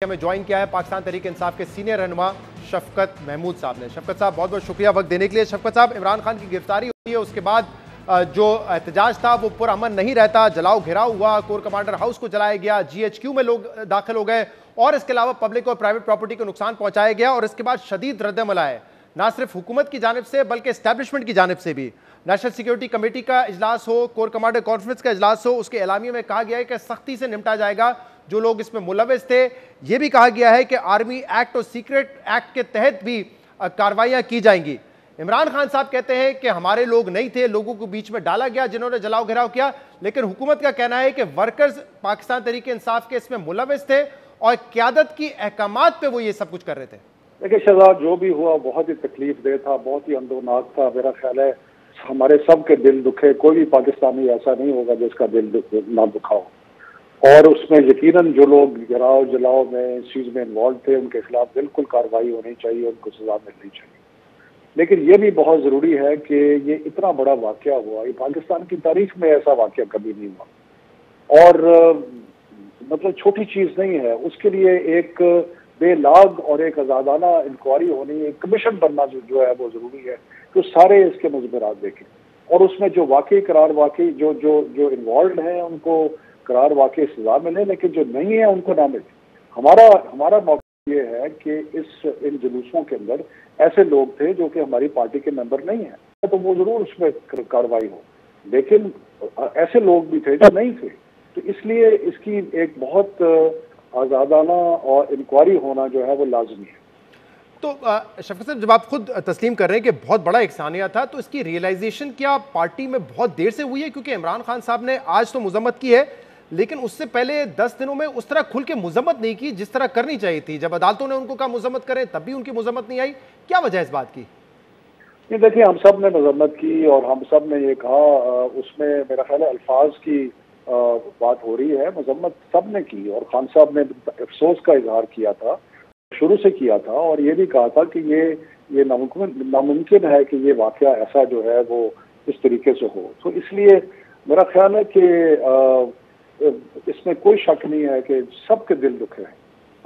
हमें ज्वाइन किया है पाकिस्तान तहरीक इंसाफ के सीनियर रहनुमा शफकत महमूद साहब ने। शफकत साहब बहुत बहुत शुक्रिया वक्त देने के लिए। शफकत साहब, इमरान खान की गिरफ्तारी हुई है, उसके बाद जो एहतजाज था वो पुरअमन नहीं रहता, जलाओ घेराव हुआ, कोर कमांडर हाउस को जलाया गया, GHQ में लोग दाखिल हो गए और इसके अलावा पब्लिक और प्राइवेट प्रॉपर्टी को नुकसान पहुंचाया गया और इसके बाद शदीद रद्दमल आए, ना सिर्फ हुकूमत की जानिब से बल्कि एस्टैब्लिशमेंट की जानिब से भी। नेशनल सिक्योरिटी कमेटी का इजलास हो, कोर कमांडर कॉन्फ्रेंस का इजलास हो, उसके एलामिये में कहा गया है कि सख्ती से निपटा जाएगा जो लोग इसमें मुलविस थे। यह भी कहा गया है कि आर्मी एक्ट और सीक्रेट एक्ट के तहत भी कार्रवाइयां की जाएंगी। इमरान खान साहब कहते हैं कि हमारे लोग नहीं थे, लोगों को बीच में डाला गया जिन्होंने जलाओ घेराव किया, लेकिन हुकूमत का कहना है कि वर्कर्स पाकिस्तान तहरीक इंसाफ के इसमें मुलविस थे और क़यादत की अहकामात पे वो ये सब कुछ कर रहे थे। देखिए शहजाद, जो भी हुआ बहुत ही तकलीफ दे था, बहुत ही अंदरनाक था। मेरा ख्याल है हमारे सब के दिल दुखे, कोई भी पाकिस्तानी ऐसा नहीं होगा जिसका दिल ना दुखा हो। और उसमें यकीनन जो लोग गिराव जलाओ में इस चीज में इन्वॉल्व थे उनके खिलाफ बिल्कुल कार्रवाई होनी चाहिए, उनको सजा मिलनी चाहिए। लेकिन ये भी बहुत जरूरी है कि ये इतना बड़ा वाकया हुआ, ये पाकिस्तान की तारीख में ऐसा वाकया कभी नहीं हुआ और मतलब छोटी चीज नहीं है। उसके लिए एक बेलाग और एक आजादाना इंक्वायरी होनी, एक कमीशन बनना जो है वो जरूरी है कि सारे इसके मुजबरात देखें और उसमें जो वाकई करार वाकई जो जो जो इन्वॉल्व हैं उनको करार वाकई सजा मिले, लेकिन जो नहीं है उनको ना मिले। हमारा मौका ये है कि इन जुलूसों के अंदर ऐसे लोग थे जो कि हमारी पार्टी के मेंबर नहीं है तो वो जरूर उसमें कार्रवाई हो, लेकिन ऐसे लोग भी थे जो नहीं थे। तो इसलिए इसकी एक बहुत आजादाना और इंक्वायरी होना जो है वो लाजमी है। तो शफकत साहब, जब आप खुद तस्लीम कर रहे हैं कि बहुत बड़ा एकसानिया था, तो इसकी रियलाइजेशन क्या पार्टी में बहुत देर से हुई है? क्योंकि इमरान खान साहब ने आज तो मुजम्मत की है, लेकिन उससे पहले 10 दिनों में उस तरह खुल के मुजम्मत नहीं की जिस तरह करनी चाहिए थी। जब अदालतों ने उनको कहा मुजम्मत करें तब भी उनकी मुजम्मत नहीं आई। क्या वजह है इस बात की? ये देखिए, हम सब ने मुजम्मत की और हम सब ने ये कहा, उसमें मेरा ख्याल है अल्फाज की बात हो रही है। मुजम्मत सब ने की और खान साहब ने अफसोस का इजहार किया था, शुरू से किया था और ये भी कहा था कि ये नामुमकिन है कि ये वाकया ऐसा जो है वो इस तरीके से हो। तो इसलिए मेरा ख्याल है कि इसमें कोई शक नहीं है कि सबके दिल दुखे हैं।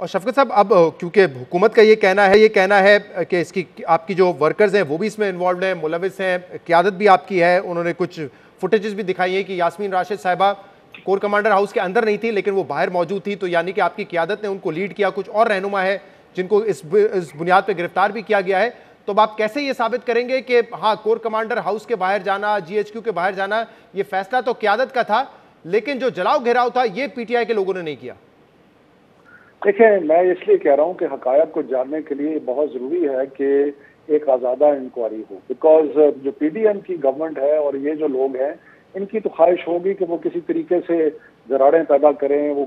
और शफकत साहब, अब क्योंकि हुकूमत का ये कहना है कि इसकी आपकी जो वर्कर्स हैं वो भी इसमें इन्वॉल्व हैं, मुलविस हैं, क़यादत भी आपकी है। उन्होंने कुछ फुटेजेस भी दिखाई है कि यास्मीन राशिद साहिबा कोर कमांडर हाउस के अंदर नहीं थी लेकिन वो बाहर मौजूद थी, तो यानी कि आपकी क़यादत ने उनको लीड किया। कुछ और रहनुमा है जिनको इस बुनियाद पर गिरफ्तार भी किया गया है। तो आप कैसे ये साबित करेंगे कि हाँ, कोर कमांडर हाउस के बाहर जाना, GHQ के बाहर जाना, ये फैसला तो क़यादत का था, लेकिन जो जलाओ घेराव था ये PTI के लोगों ने नहीं किया? देखिए, मैं इसलिए कह रहा हूँ कि हकायत को जानने के लिए बहुत जरूरी है कि एक आज़ादा इंक्वायरी हो, बिकॉज जो PDM की गवर्नमेंट है और ये जो लोग हैं इनकी तो ख्वाहिश होगी कि वो किसी तरीके से दरारें पैदा करें, वो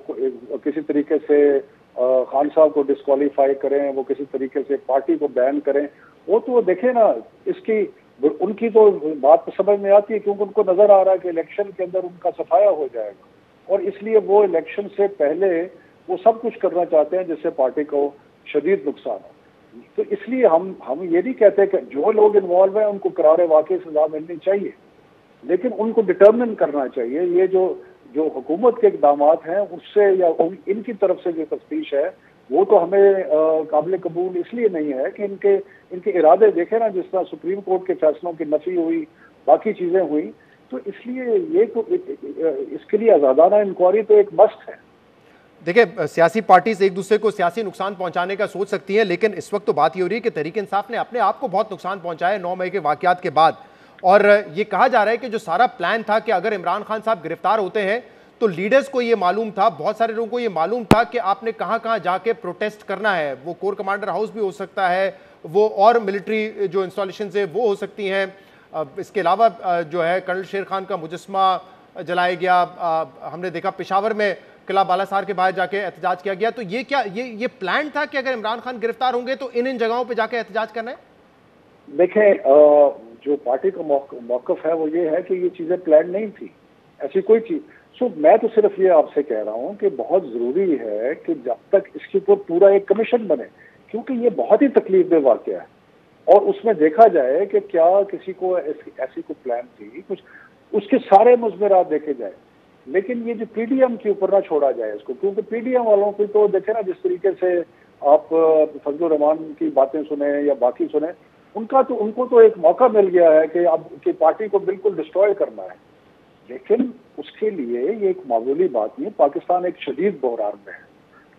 किसी तरीके से खान साहब को डिस्क्वालीफाई करें, वो किसी तरीके से पार्टी को बैन करें। वो तो देखें ना, उनकी तो बात समझ में आती है क्योंकि उनको नजर आ रहा है कि इलेक्शन के अंदर उनका सफाया हो जाएगा और इसलिए वो इलेक्शन से पहले वो सब कुछ करना चाहते हैं जिससे पार्टी को शदीद नुकसान हो। तो इसलिए हम ये नहीं कहते कि जो लोग इन्वॉल्व हैं उनको करारे वाकई सजा मिलनी चाहिए, लेकिन उनको डिटर्मिन करना चाहिए। ये जो हुकूमत के इकदाम हैं उससे या इनकी तरफ से जो तफ्तीश है वो तो हमें काबिल कबूल इसलिए नहीं है कि इनके इरादे देखे ना, जिस तरह सुप्रीम कोर्ट के फैसलों की नफी हुई, बाकी चीजें हुई। तो इसलिए ये तो इसके लिए आज़ादाना इंक्वायरी तो एक मस्ट है। देखिए, सियासी पार्टीज एक दूसरे को सियासी नुकसान पहुंचाने का सोच सकती हैं, लेकिन इस वक्त तो बात ये हो रही है कि तहरीक इंसाफ ने अपने आप को बहुत नुकसान पहुंचाया 9 मई के वाकयात के बाद। और ये कहा जा रहा है कि जो सारा प्लान था कि अगर इमरान खान साहब गिरफ्तार होते हैं तो लीडर्स को ये मालूम था, बहुत सारे लोगों को ये मालूम था कि आपने कहां कहां जाके प्रोटेस्ट करना है। वो कोर कमांडर हाउस भी हो सकता है, वो और मिलिट्री जो इंस्टॉलेशन है वो हो सकती हैं। इसके अलावा जो है कर्नल शेर खान का मुजस्मा जलाया गया। हमने देखा पेशावर में किला बालासार के बाहर जाके एहतजाज किया गया। तो ये क्या ये प्लान था कि अगर इमरान खान गिरफ्तार होंगे तो इन जगहों पे जाके एहतजाज करना है? देखें, जो पार्टी का मौकफ है वो ये है कि ये चीजें प्लान नहीं थी, ऐसी कोई चीज। मैं तो सिर्फ ये आपसे कह रहा हूँ कि बहुत जरूरी है कि जब तक इसके ऊपर पूरा एक कमीशन बने, क्योंकि ये बहुत ही तकलीफदेह वाकया है और उसमें देखा जाए कि क्या किसी को ऐसी कोई प्लान थी, कुछ उसके सारे मुजमरात देखे जाए। लेकिन ये जो पीडीएम के ऊपर ना छोड़ा जाए इसको, क्योंकि पीडीएम वालों की तो देखे ना जिस तरीके से आप फजलुर रहमान की बातें सुने या बाकी सुने, उनको तो एक मौका मिल गया है कि अब की पार्टी को बिल्कुल डिस्ट्रॉय करना है। लेकिन उसके लिए ये एक मामूली बात नहीं है। पाकिस्तान एक शदीद बहरान में है,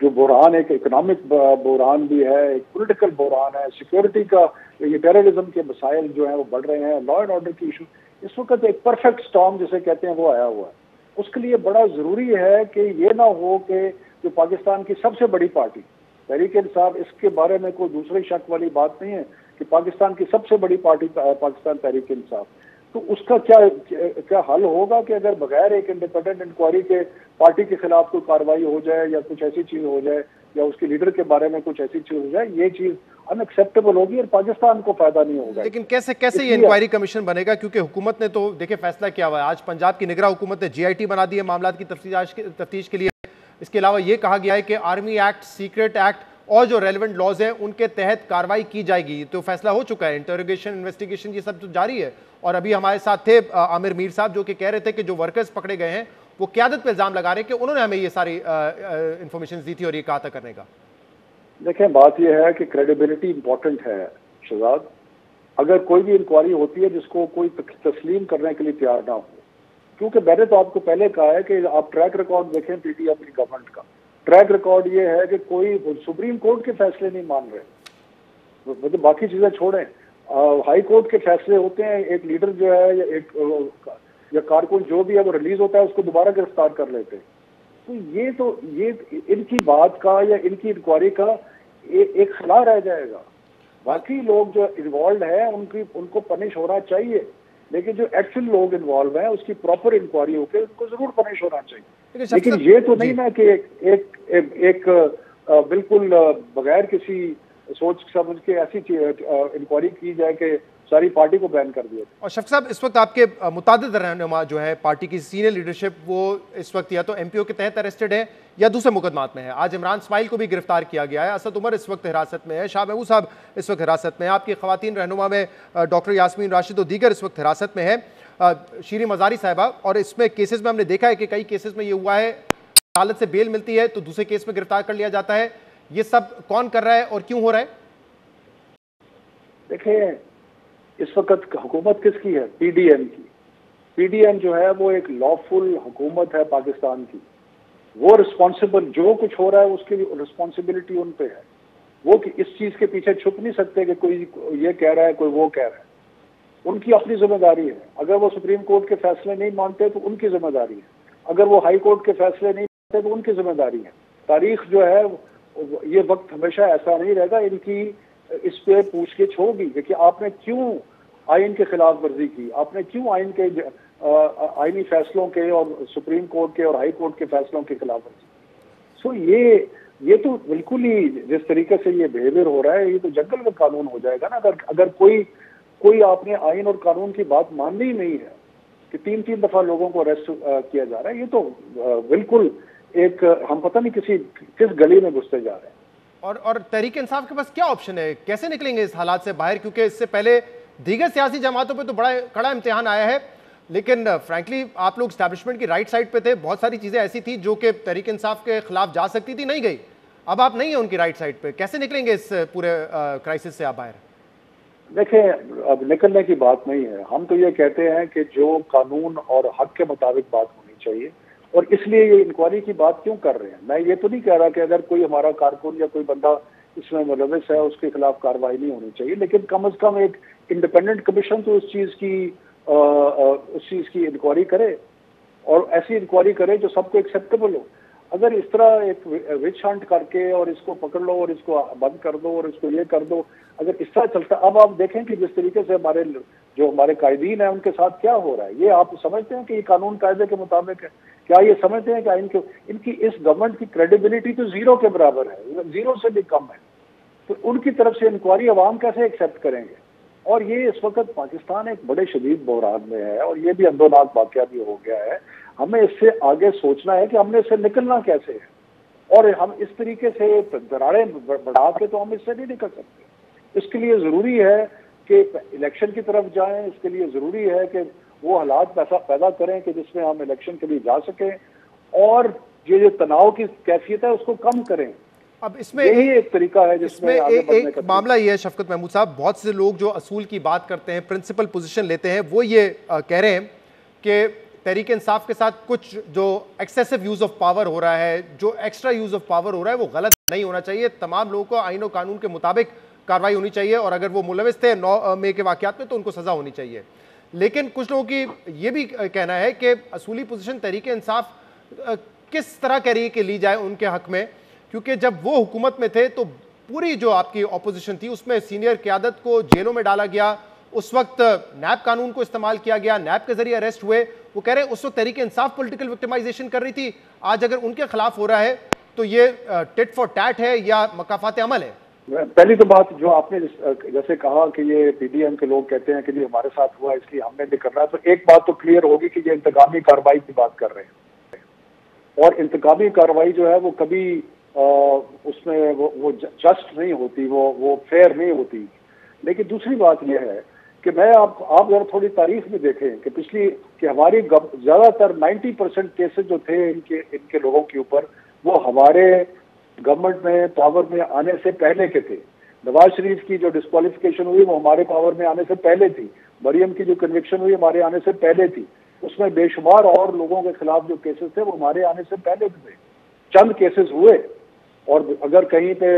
जो बहरान एक इकोनॉमिक बहरान भी है, एक पॉलिटिकल बहरान है, सिक्योरिटी का, ये टेररिज्म के मसाइल जो हैं वो बढ़ रहे हैं, लॉ एंड ऑर्डर की इशू, इस वक्त एक परफेक्ट स्टॉर्म जिसे कहते हैं वो आया हुआ है। उसके लिए बड़ा जरूरी है कि ये ना हो कि जो पाकिस्तान की सबसे बड़ी पार्टी तहरीक इंसाफ, इसके बारे में कोई दूसरी शक वाली बात नहीं है कि पाकिस्तान की सबसे बड़ी पार्टी पाकिस्तान तहरीक इंसाफ, तो उसका क्या हल होगा कि अगर बगैर एक इंडिपेंडेंट इंक्वायरी के पार्टी के खिलाफ कोई कार्रवाई हो जाए या कुछ ऐसी चीज हो जाए या उसके लीडर के बारे में कुछ ऐसी चीज हो जाए, ये चीज अनएक्सेप्टेबल होगी और पाकिस्तान को फायदा नहीं होगा। लेकिन कैसे ये इंक्वायरी कमीशन बनेगा, क्योंकि हुकूमत ने तो देखिए फैसला किया हुआ है। आज पंजाब की निगरान हुकूमत ने जीआईटी बना दी है मामला की तफ्तीश के लिए। इसके अलावा ये कहा गया है कि आर्मी एक्ट, सीक्रेट एक्ट और जो रेलेवेंट लॉज हैं उनके तहत कार्रवाई की जाएगी। तो फैसला हो चुका है, इंटरोगेशन, इन्वेस्टिगेशन ये सब तो जारी है। और अभी हमारे साथ थे आमिर मीर साहब, जो कि कह रहे थे कि जो वर्कर्स पकड़े गए हैं वो क़यादत पे इल्जाम लगा रहे हैं कि उन्होंने हमें ये सारी इंफॉर्मेशन दी थी और ये कहा था करने का। देखें, बात यह है कि क्रेडिबिलिटी इंपॉर्टेंट है शहजाद। अगर कोई भी इंक्वायरी होती है जिसको कोई तस्लीम करने के लिए तैयार ना हो, क्योंकि मैंने तो आपको पहले कहा है कि आप ट्रैक रिकॉर्ड देखें पीटीआई की गवर्नमेंट का। ट्रैक रिकॉर्ड ये है कि कोई सुप्रीम कोर्ट के फैसले नहीं मान रहे, मतलब बाकी चीजें छोड़ें, हाई कोर्ट के फैसले होते हैं, एक लीडर जो है या कारकुन जो भी है वो रिलीज होता है, उसको दोबारा गिरफ्तार कर लेते हैं। तो ये इनकी बात का या इनकी इंक्वायरी का एक खला रह जाएगा। बाकी लोग जो इन्वॉल्व है उनको पनिश होना चाहिए, लेकिन जो एक्चुअल लोग इन्वॉल्व हैं उसकी प्रॉपर इंक्वायरी होकर उनको जरूर पनिश होना चाहिए। लेकिन ये तो नहीं ना कि एक बिल्कुल बगैर किसी सोच समझ के ऐसी इंक्वायरी की जाए कि सारी पार्टी को बैन कर दिया। और शफीक साहब, इस वक्त आपके मुतादिद रहनुमा जो है पार्टी की सीनियर लीडरशिप, वो इस वक्त या तो एमपीओ के तहत अरेस्टेड है या दूसरे मुकदमात में है। आज इमरान इस्माइल को भी गिरफ्तार किया गया है, असद उमर इस वक्त हिरासत में है, शाह महमूद साहब इस वक्त हिरासत में है, आपकी खवातीन रहनुमा में डॉक्टर यास्मीन राशिद और दीगर इस वक्त हिरासत में है, शीरी मजारी साहिबा। और इसमें केसेस में हमने देखा है कि कई केसेस में ये हुआ है, अदालत से बेल मिलती है तो दूसरे केस में गिरफ्तार कर लिया जाता है। ये सब कौन कर रहा है और क्यों हो रहा है? देखिए, इस वक्त हुकूमत किसकी है? पीडीएम की। पीडीएम जो है वो एक लॉफुल हुकूमत है पाकिस्तान की। वो रिस्पॉन्सिबल, जो कुछ हो रहा है उसकी रिस्पॉन्सिबिलिटी उन पे है। वो इस चीज के पीछे छुप नहीं सकते कि कोई ये कह रहा है कोई वो कह रहा है। उनकी अपनी जिम्मेदारी है। अगर वो सुप्रीम कोर्ट के फैसले नहीं मानते तो उनकी जिम्मेदारी है, अगर वो हाई कोर्ट के फैसले नहीं मानते तो उनकी जिम्मेदारी है। तारीख जो है ये वक्त हमेशा ऐसा नहीं रहेगा, इनकी इस पे पूछगिछ होगी कि आपने क्यों आइन के खिलाफ वर्जी की, आपने क्यों आइन के आइनी फैसलों के और सुप्रीम कोर्ट के और हाई कोर्ट के फैसलों के खिलाफ वर्जी। सो ये तो बिल्कुल ही जिस तरीके से ये बिहेवियर हो रहा है, ये तो जंगल में कानून हो जाएगा ना। अगर कोई आपने आइन और कानून की बात माननी ही नहीं है कि 3-3 दफा लोगों को अरेस्ट किया जा रहा है, ये तो बिल्कुल एक हम पता नहीं किस गली में घुसते जा रहे हैं। और तहरीक इंसाफ के पास क्या ऑप्शन है, कैसे निकलेंगे इस हालात से बाहर? क्योंकि इससे पहले दीगर सियासी जमातों पे तो बड़ा कड़ा इम्तिहान आया है, लेकिन फ्रैंकली आप लोग एस्टैब्लिशमेंट की राइट साइड पे थे। बहुत सारी चीजें ऐसी थी जो कि तहरीक इंसाफ के खिलाफ जा सकती थी, नहीं गई। अब आप नहीं है उनकी राइट साइड पे, कैसे निकलेंगे इस पूरे क्राइसिस से आप बाहर? देखिए, अब निकलने की बात नहीं है। हम तो ये कहते हैं कि जो कानून और हक के मुताबिक बात होनी चाहिए, और इसलिए ये इंक्वायरी की बात क्यों कर रहे हैं। मैं ये तो नहीं कह रहा कि अगर कोई हमारा कारकुन या कोई बंदा इसमें मुलविस है उसके खिलाफ कार्रवाई नहीं होनी चाहिए, लेकिन कम से कम एक इंडिपेंडेंट कमीशन तो उस चीज की इंक्वायरी करे, और ऐसी इंक्वायरी करे जो सबको एक्सेप्टेबल हो। अगर इस तरह एक विच हंट करके और इसको पकड़ लो और इसको बंद कर दो और इसको ये कर दो, अगर इस तरह चलता, अब आप देखें कि जिस तरीके से हमारे कायदीन है उनके साथ क्या हो रहा है, ये आप समझते हैं कि ये कानून कायदे के मुताबिक है? क्या ये समझते हैं कि इनकी इस गवर्नमेंट की क्रेडिबिलिटी तो जीरो के बराबर है, जीरो से भी कम है। तो उनकी तरफ से इंक्वायरी अवाम कैसे एक्सेप्ट करेंगे? और ये इस वक्त पाकिस्तान एक बड़े शदीद बहरान में है, और ये भी अंदोनाक वाकया भी हो गया है। हमें इससे आगे सोचना है कि हमने इससे निकलना कैसे है, और हम इस तरीके से दरारें बढ़ा के तो हम इससे नहीं निकल सकते। इसके लिए जरूरी है कि इलेक्शन की तरफ जाएं, इसके लिए जरूरी है कि वो हालात पैसा पैदा करें कि जिसमें हम इलेक्शन के लिए जा सकें और ये जो तनाव की कैफियत है उसको कम करें। अब इसमें यही एक तरीका है जिसमें आगे बढ़ने का। एक मामला ये है शफकत महमूद साहब, बहुत से लोग जो असूल की बात करते हैं, प्रिंसिपल पोजीशन लेते हैं, वो ये कह रहे हैं कि तहरीक इंसाफ के साथ कुछ जो एक्सेसिव यूज ऑफ पावर हो रहा है, जो एक्स्ट्रा यूज ऑफ पावर हो रहा है, वो गलत नहीं होना चाहिए। तमाम लोगों को आईन और कानून के मुताबिक कार्रवाई होनी चाहिए और अगर वो मुलविस थे 9 मई के वाकयात में तो उनको सजा होनी चाहिए। लेकिन कुछ लोगों की ये भी कहना है कि असूली पोजीशन तहरीक इंसाफ किस तरह कह रही है कि ली जाए उनके हक में, क्योंकि जब वो हुकूमत में थे तो पूरी जो आपकी ऑपोजिशन थी उसमें सीनियर क़यादत को जेलों में डाला गया, उस वक्त नैब कानून को इस्तेमाल किया गया, नैब के जरिए अरेस्ट हुए। वो कह रहे हैं उस वक्त तहरीक इंसाफ पॉलिटिकल विक्टिमाइजेशन कर रही थी, आज अगर उनके खिलाफ हो रहा है तो ये टिट फॉर टैट है या मकाफात अमल है? पहली तो बात जो आपने जैसे कहा कि ये पीडीएम के लोग कहते हैं कि ये हमारे साथ हुआ इसलिए हमने भी करना है, तो एक बात तो क्लियर होगी कि ये इंतकामी कार्रवाई की बात कर रहे हैं और इंतकामी कार्रवाई जो है वो कभी उसमें वो जस्ट नहीं होती, वो फेयर नहीं होती। लेकिन दूसरी बात यह है कि मैं आप जरा थोड़ी तारीख में देखें कि पिछली कि हमारी ज्यादातर 90% केसेस जो थे इनके लोगों के ऊपर वो हमारे गवर्नमेंट में पावर में आने से पहले के थे। नवाज शरीफ की जो डिस्क्वालिफिकेशन हुई वो हमारे पावर में आने से पहले थी, मरियम की जो कन्विक्शन हुई हमारे आने से पहले थी, उसमें बेशुमार और लोगों के खिलाफ जो केसेस थे वो हमारे आने से पहले थे। चंद केसेस हुए और अगर कहीं पे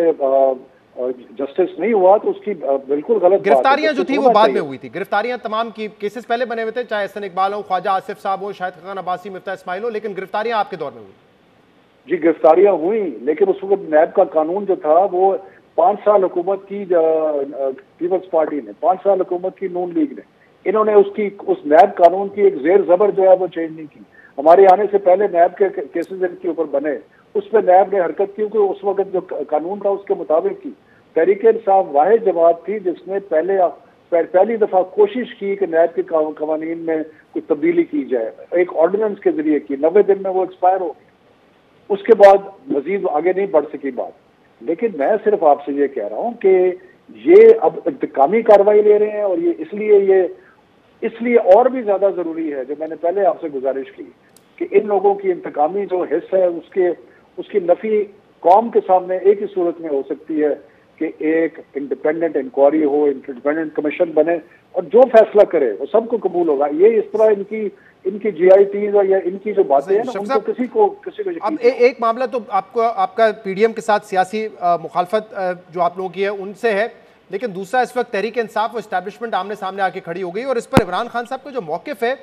जस्टिस नहीं हुआ तो उसकी बिल्कुल गलत गिरफ्तारियां जो थी वो बाद में हुई थी, गिरफ्तारियां तमाम की केसेस पहले बने हुए थे, चाहे एहसन इकबाल हो, ख्वाजा आसिफ साहब हो, शाहिद खान अब्बासी, मिफ्ता इस्माइल हो, लेकिन गिरफ्तारियां आपके दौर में हुई। जी गिरफ्तारियां हुई, लेकिन उस वक्त नैब का कानून जो था वो 5 साल हुकूमत की पीपल्स पार्टी ने, 5 साल हुकूमत की नून लीग ने, इन्होंने उस नैब कानून की एक जेर जबर जो है वो चेंज नहीं की। हमारे आने से पहले नैब के केसेस इनके ऊपर बने, उस पर नैब ने हरकत की क्योंकि उस वक्त जो कानून था उसके मुताबिक की। तहरीक इंसाफ वाहिद जमात थी जिसने पहली दफा कोशिश की कि नैब के कवानीन में कुछ तब्दीली की जाए, एक ऑर्डिनेंस के जरिए की, 90 दिन में वो एक्सपायर हो गई। उसके बाद मजीद आगे नहीं बढ़ सकी बात। लेकिन मैं सिर्फ आपसे ये कह रहा हूं कि ये अब इंतकामी कार्रवाई ले रहे हैं और ये इसलिए और भी ज्यादा जरूरी है, जो मैंने पहले आपसे गुजारिश की कि इन लोगों की इंतकामी जो हिस्सा है उसकी नफी कौम के सामने एक ही सूरत में हो सकती है कि एक इंडिपेंडेंट इंक्वायरी हो, इंडिपेंडेंट कमीशन बने और जो फैसला करे वो सबको कबूल होगा। ये इस तरह इनकी जीआईटीज और या इनकी जो बातें हैं ना उनको किसी को अब एक मामला तो आपका पीडीएम के साथ सियासी मुखालफत जो आप लोगों की है उनसे है, लेकिन दूसरा इस वक्त तहरीक इंसाफ और एस्टैब्लिशमेंट आमने सामने आके खड़ी हो गई और इस पर इमरान खान साहब का जो मौकिफ है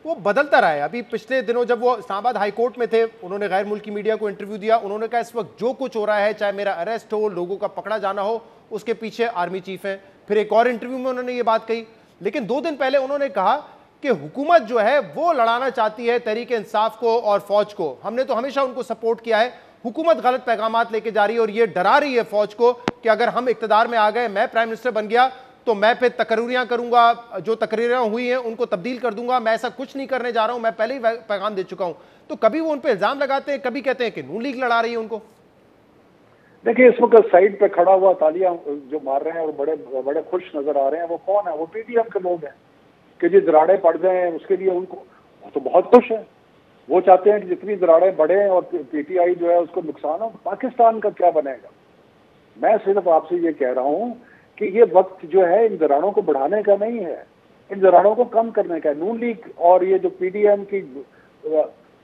वो बदलता रहा है। अभी पिछले दिनों जब वो इस्लामाबाद हाई कोर्ट में थे, उन्होंने गैर मुल्की मीडिया को इंटरव्यू दिया, उन्होंने कहा इस वक्त जो कुछ हो रहा है, चाहे मेरा अरेस्ट हो, लोगों का पकड़ा जाना हो, उसके पीछे आर्मी चीफ है। फिर एक और इंटरव्यू में उन्होंने ये बात कही, लेकिन 2 दिन पहले उन्होंने कहा कि हुकूमत जो है वो लड़ाना चाहती है तहरीक इंसाफ को और फौज को, हमने तो हमेशा उनको सपोर्ट किया है, हुकूमत गलत पैगामात लेके जा रही है और ये डरा रही है फौज को कि अगर हम इक्तदार में आ गए, मैं प्राइम मिनिस्टर बन गया तो मैं फिर तकरीरियां करूंगा, जो तकरीरें हुई हैं उनको तब्दील कर दूंगा, मैं ऐसा कुछ नहीं करने जा रहा हूं, मैं पहले ही पैगाम दे चुका हूं। तो कभी वो उन पर इल्जाम लगाते हैं, कभी कहते हैं कि नून लीग लड़ा रही है उनको। देखिए इस वक्त साइड पे खड़ा हुआ तालियां जो मार रहे हैं और बड़े बड़े खुश नजर आ रहे हैं, वो कौन है? वो पीडीएम के लोग हैं कि जो दराड़े पड़ जाए उसके लिए उनको तो बहुत खुश है। वो चाहते हैं कि जितनी दराड़े बढ़े और पीटीआई जो है उसको नुकसान हो। पाकिस्तान का क्या बनेगा? मैं सिर्फ आपसे ये कह रहा हूं कि ये वक्त जो है इन दराड़ों को बढ़ाने का नहीं है, इन दराड़ों को कम करने का है। नून लीग और ये जो पीडीएम की,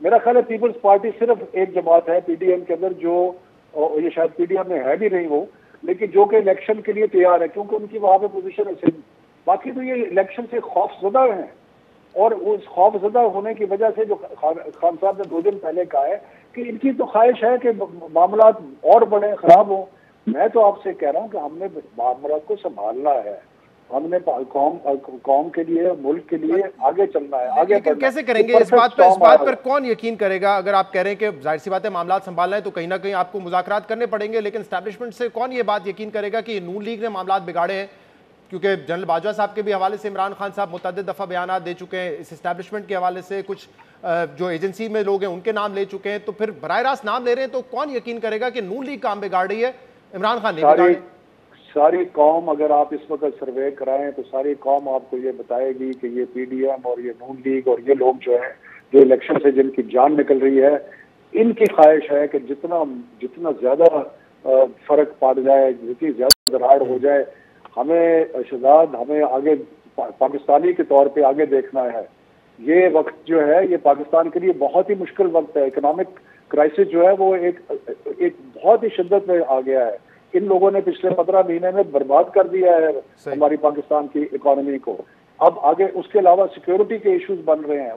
मेरा ख्याल है पीपल्स पार्टी सिर्फ एक जमात है पीडीएम के अंदर जो, ये शायद पीडीएम में है भी नहीं वो, लेकिन जो कि इलेक्शन के लिए तैयार है क्योंकि उनकी वहां पे पोजीशन है सिंध। बाकी तो ये इलेक्शन से खौफजदा हैं और उस खौफजदा होने की वजह से जो खान साहब ने 2 दिन पहले कहा है कि इनकी तो ख्वाहिश है कि मामला और बड़े खराब हो। मैं तो आपसे कह रहा हूं कि हमने मामला को संभालना है, हमने कौम के लिए, मुल्क के लिए आगे चलना है, आगे बढ़ना है। कैसे करेंगे इस बात पर कौन यकीन करेगा? अगर आप कह रहे हैं कि जाहिर सी बात है मामला संभालना है तो कहीं ना कहीं आपको मुज़ाकरात करने पड़ेंगे, लेकिन एस्टैब्लिशमेंट से कौन ये बात यकीन करेगा कि नून लीग ने मामला बिगाड़े हैं? क्योंकि जनरल बाजवा साहब के भी हवाले से इमरान खान साहब मुतअद्दिद दफ़ा बयान दे चुके हैं, इस एस्टैब्लिशमेंट के हवाले से कुछ जो एजेंसी में लोग हैं उनके नाम ले चुके हैं, तो फिर बराह रास्त नाम ले रहे हैं तो कौन यकीन करेगा कि नून लीग काम बिगाड़ रही है, इमरान खान नहीं बिगाड़े? सारी कौम, अगर आप इस वक्त सर्वे कराएं तो सारी कौम आपको ये बताएगी कि ये पीडीएम और ये नून लीग और ये लोग जो है, जो इलेक्शन से जिनकी जान निकल रही है, इनकी ख्वाहिश है कि जितना जितना ज्यादा फर्क पड़ जाए, जितनी ज्यादा दरार हो जाए, हमें शहजाद, हमें आगे पाकिस्तानी के तौर पे आगे देखना है। ये वक्त जो है ये पाकिस्तान के लिए बहुत ही मुश्किल वक्त है। इकोनॉमिक क्राइसिस जो है वो एक बहुत ही शिद्दत में आ गया है। इन लोगों ने पिछले 15 महीने में बर्बाद कर दिया है हमारी पाकिस्तान की इकोनॉमी को। अब आगे उसके अलावा सिक्योरिटी के इश्यूज बन रहे हैं।